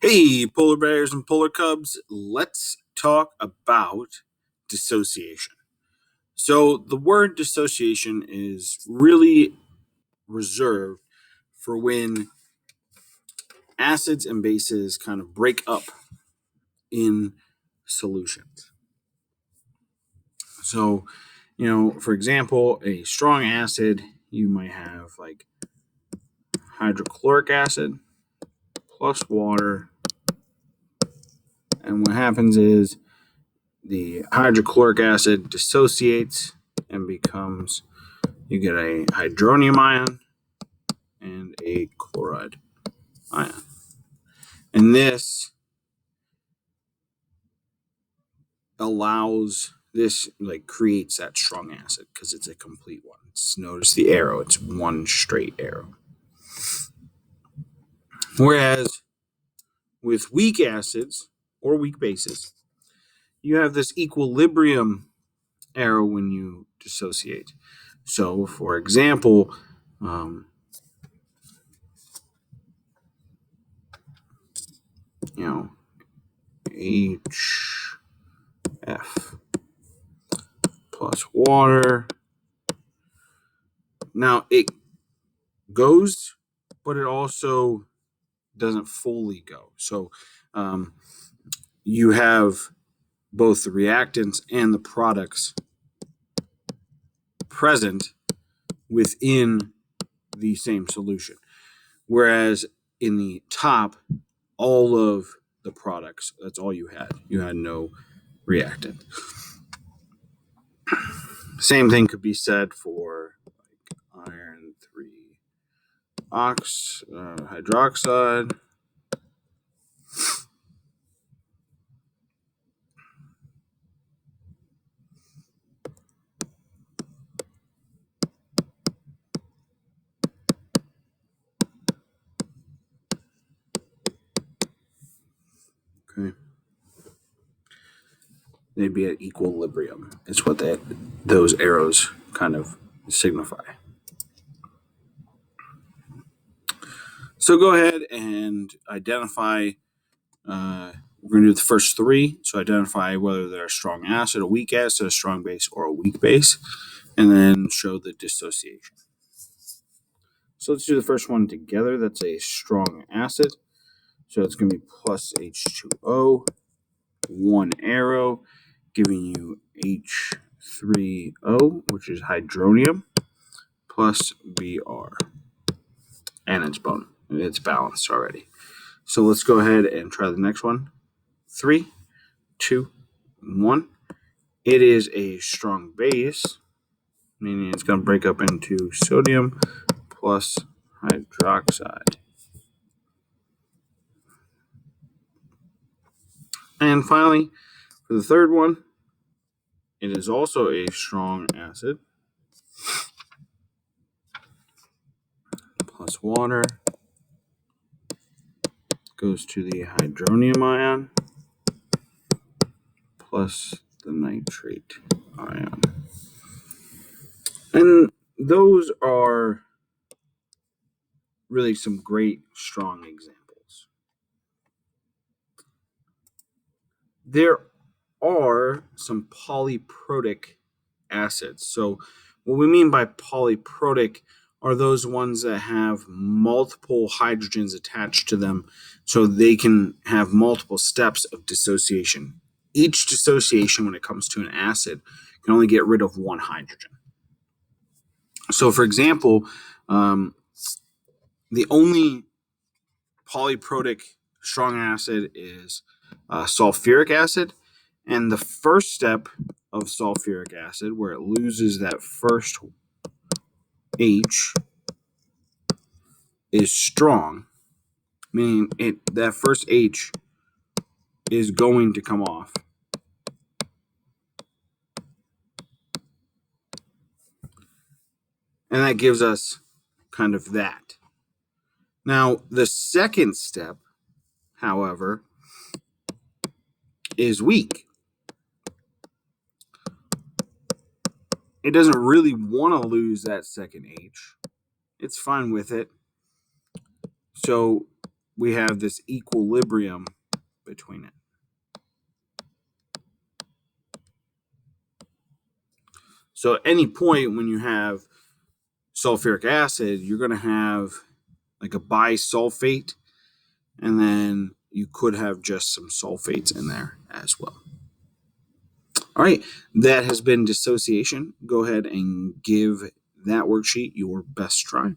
Hey, polar bears and polar cubs, let's talk about dissociation. So, the word dissociation is really reserved for when acids and bases kind of break up in solutions. So, for example, a strong acid, you might have like hydrochloric acid plus water. And what happens is the hydrochloric acid dissociates and becomes, you get a hydronium ion and a chloride ion. And this creates that strong acid because it's a complete one. Notice the arrow, it's one straight arrow. Whereas with weak acids or weak bases, you have this equilibrium arrow when you dissociate. So, for example, HF plus water. Now it goes, but it also doesn't fully go. So you have both the reactants and the products present within the same solution. Whereas in the top, all of the products, that's all you had. You had no reactant. Same thing could be said for like iron 3 hydroxide. Okay. They'd be at equilibrium. It's what those arrows kind of signify. So go ahead and identify. We're going to do the first three. So identify whether they're a strong acid, a weak acid, a strong base, or a weak base, and then show the dissociation. So let's do the first one together. That's a strong acid. So it's going to be plus H2O, one arrow, giving you H3O, which is hydronium, plus Br. And it's balanced already. So let's go ahead and try the next one. 3, 2, 1. It is a strong base, meaning it's going to break up into sodium plus hydroxide. And finally, for the third one, it is also a strong acid plus water goes to the hydronium ion plus the nitrate ion. And those are really some great strong examples. There are some polyprotic acids. So what we mean by polyprotic are those ones that have multiple hydrogens attached to them, so they can have multiple steps of dissociation. Each dissociation, when it comes to an acid, can only get rid of one hydrogen. So, for example, the only polyprotic strong acid is sulfuric acid. And the first step of sulfuric acid, where it loses that first H, is strong, meaning that first H is going to come off. And that gives us kind of that. Now, the second step, however, is weak. It doesn't really want to lose that second H. It's fine with it. So we have this equilibrium between it. So at any point when you have sulfuric acid, you're going to have like a bisulfate, and then you could have just some sulfates in there as well. All right, that has been dissociation. Go ahead and give that worksheet your best try.